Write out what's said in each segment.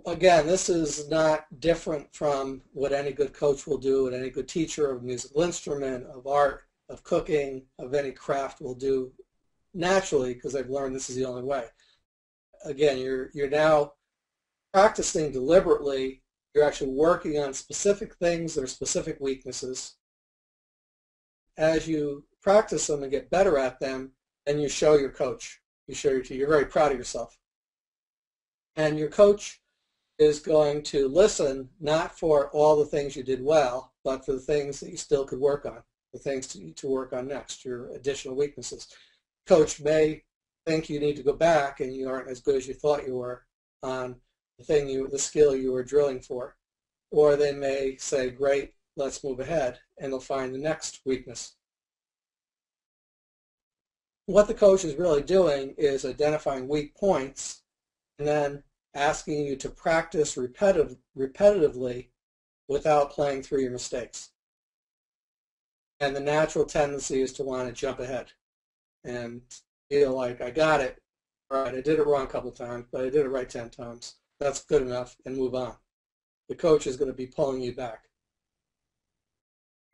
Again, this is not different from what any good coach will do, and any good teacher of a musical instrument, of art, of cooking, of any craft will do naturally, because I've learned this is the only way. Again, you're now practicing deliberately. You're actually working on specific things that are specific weaknesses. As you practice them and get better at them, then you show your coach. You show your team. You're very proud of yourself. And your coach is going to listen not for all the things you did well, but for the things that you still could work on, the things to work on next, your additional weaknesses. Coach may think you need to go back and you aren't as good as you thought you were on the skill you were drilling for. Or they may say, great, let's move ahead, and they'll find the next weakness. What the coach is really doing is identifying weak points and then asking you to practice repetitively without playing through your mistakes. And the natural tendency is to want to jump ahead and feel like, I got it. All right, I did it wrong a couple of times, but I did it right 10 times. That's good enough, and move on. The coach is going to be pulling you back.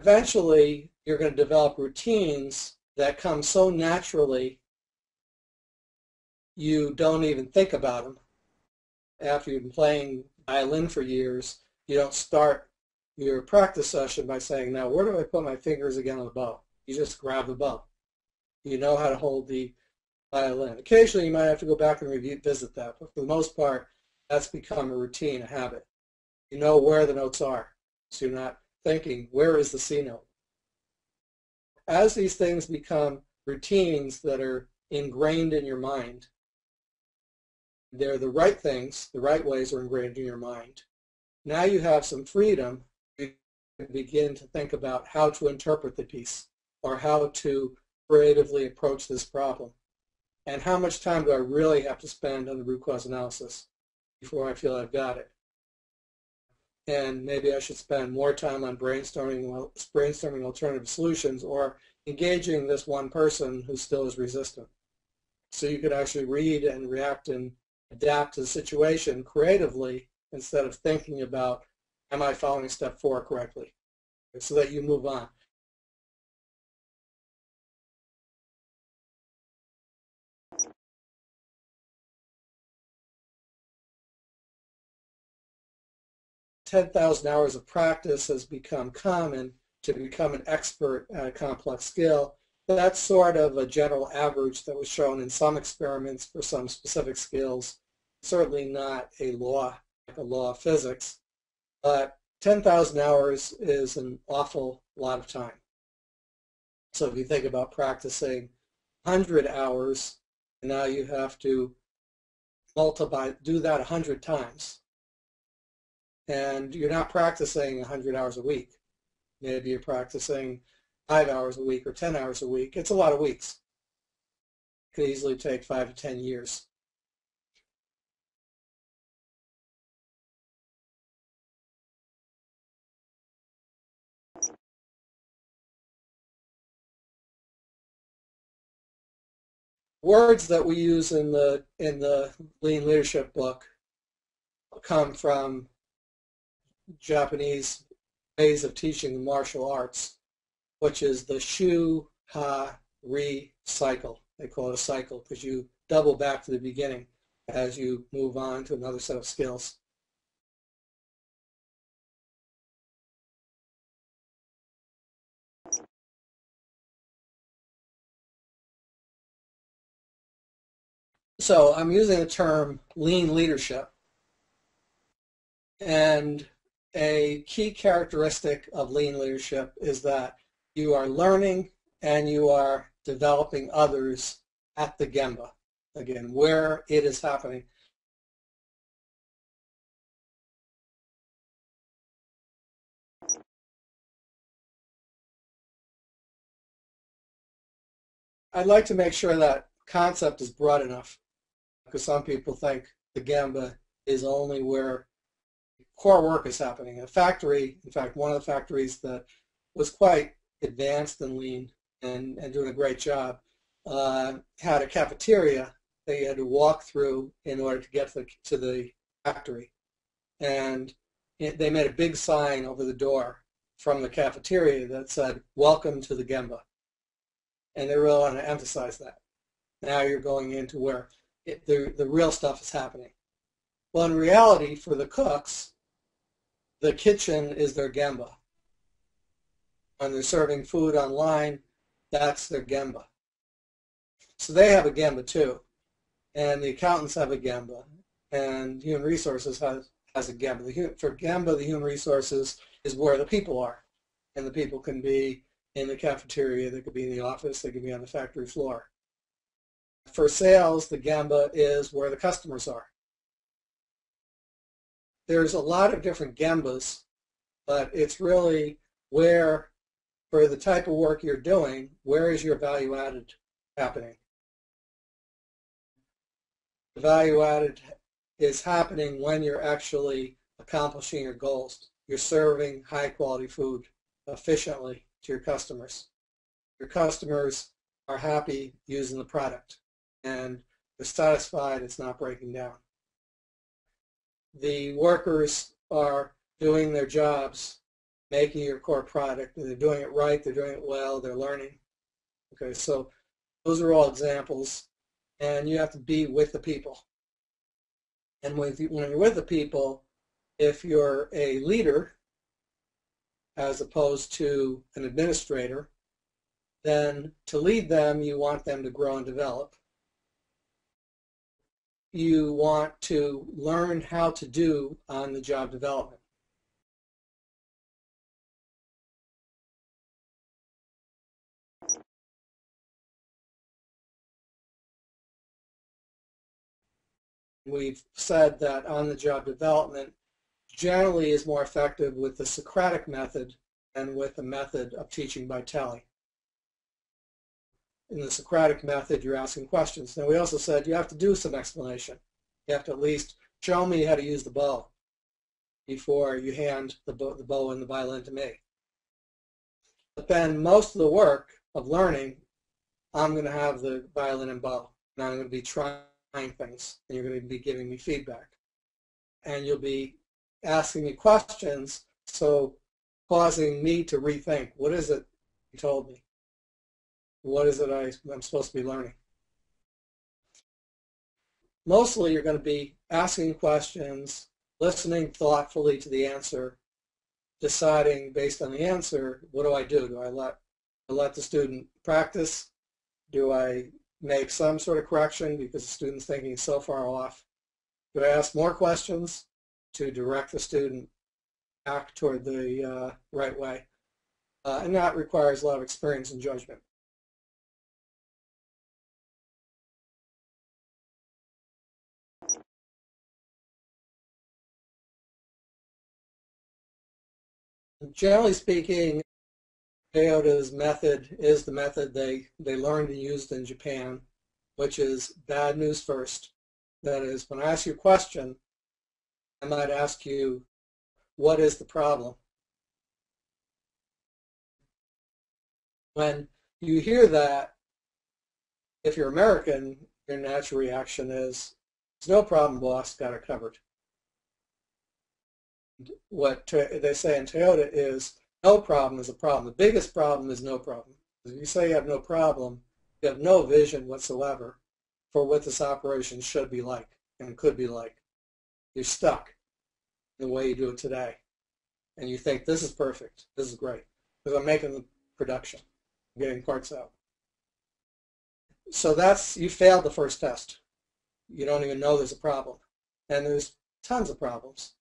Eventually, you're going to develop routines that come so naturally you don't even think about them. After you've been playing violin for years, you don't start your practice session by saying, now where do I put my fingers again on the bow? You just grab the bow. You know how to hold the violin. Occasionally you might have to go back and revisit that, but for the most part, that's become a routine, a habit. You know where the notes are, so you're not thinking, where is the C note? As these things become routines that are ingrained in your mind, they're the right things, the right ways are ingrained in your mind. Now you have some freedom to begin to think about how to interpret the piece or how to creatively approach this problem. And how much time do I really have to spend on the root cause analysis before I feel I've got it? And maybe I should spend more time on brainstorming alternative solutions or engaging this one person who still is resistant. So you could actually read and react and adapt to the situation creatively instead of thinking about, am I following step 4 correctly? So that you move on. $10,000 hours of practice has become common to become an expert at a complex skill. That's sort of a general average that was shown in some experiments for some specific skills. Certainly not a law, like a law of physics, but 10,000 hours is an awful lot of time. So if you think about practicing 100 hours, and now you have to do that 100 times. And you're not practicing 100 hours a week. Maybe you're practicing 5 hours a week or 10 hours a week. It's a lot of weeks. It could easily take 5 to 10 years. Words that we use in the Lean Leadership book come from Japanese ways of teaching the martial arts, which is the shu, ha, ri cycle. They call it a cycle because you double back to the beginning as you move on to another set of skills. So I'm using the term lean leadership, and a key characteristic of lean leadership is that you are learning and you are developing others at the gemba, again, where it is happening. I'd like to make sure that concept is broad enough, because some people think the gemba is only where core work is happening. A factory, in fact, one of the factories that was quite advanced in lean and doing a great job, had a cafeteria that you had to walk through in order to get to the factory. and they made a big sign over the door from the cafeteria that said, "Welcome to the Gemba." And they really want to emphasize that. Now you're going into where the real stuff is happening. Well, in reality, for the cooks, the kitchen is their Gemba. When they're serving food online, that's their Gemba. So they have a Gemba too. And the accountants have a Gemba. And human resources has a Gemba. For Gemba, the human resources is where the people are. And the people can be in the cafeteria, they could be in the office, they could be on the factory floor. For sales, the Gemba is where the customers are. There's a lot of different Gembas, but it's really where, for the type of work you're doing, where is your value added happening? The value added is happening when you're actually accomplishing your goals. You're serving high quality food efficiently to your customers. Your customers are happy using the product and they're satisfied it's not breaking down. The workers are doing their jobs, making your core product, and they're doing it right, they're doing it well, they're learning. Okay, so those are all examples, and you have to be with the people. And when you're with the people, if you're a leader as opposed to an administrator, then to lead them, you want them to grow and develop. You want to learn how to do on-the-job development. We've said that on-the-job development generally is more effective with the Socratic method than with the method of teaching by telling. In the Socratic method, you're asking questions. Now, we also said you have to do some explanation. You have to at least show me how to use the bow before you hand the bow and the violin to me. But then most of the work of learning, I'm going to have the violin and bow, and I'm going to be trying things, and you're going to be giving me feedback. And you'll be asking me questions, so causing me to rethink, what is it you told me? What is it I'm supposed to be learning? Mostly you're going to be asking questions, listening thoughtfully to the answer, deciding based on the answer, what do I do? Do I let the student practice? Do I make some sort of correction because the student's thinking so far off? Do I ask more questions to direct the student back toward the right way? And that requires a lot of experience and judgment. Generally speaking, Toyota's method is the method they learned and used in Japan, which is bad news first. That is, when I ask you a question, I might ask you, what is the problem? When you hear that, if you're American, your natural reaction is, it's no problem, boss, got it covered. What they say in Toyota is, no problem is a problem. The biggest problem is no problem. If you say you have no problem, you have no vision whatsoever for what this operation should be like and could be like. You're stuck in the way you do it today. And you think, this is perfect, this is great, because I'm making the production, I'm getting parts out. So you failed the first test. You don't even know there's a problem. And there's tons of problems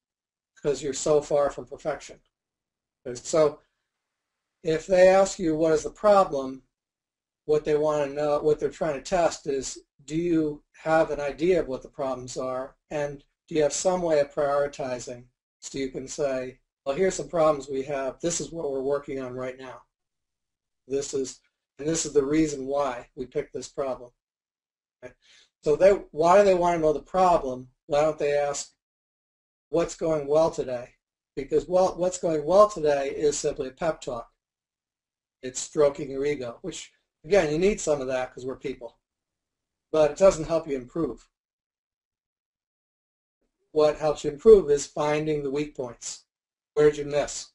because you're so far from perfection. So if they ask you what is the problem, what they want to know, what they're trying to test is, do you have an idea of what the problems are, and do you have some way of prioritizing so you can say, well, here's some problems we have, this is what we're working on right now. This is the reason why we picked this problem. Okay? So why do they want to know the problem? Why don't they ask, what's going well today? Because what's going well today is simply a pep talk. It's stroking your ego, which, again, you need some of that because we're people. But it doesn't help you improve. what helps you improve is finding the weak points. Where did you miss?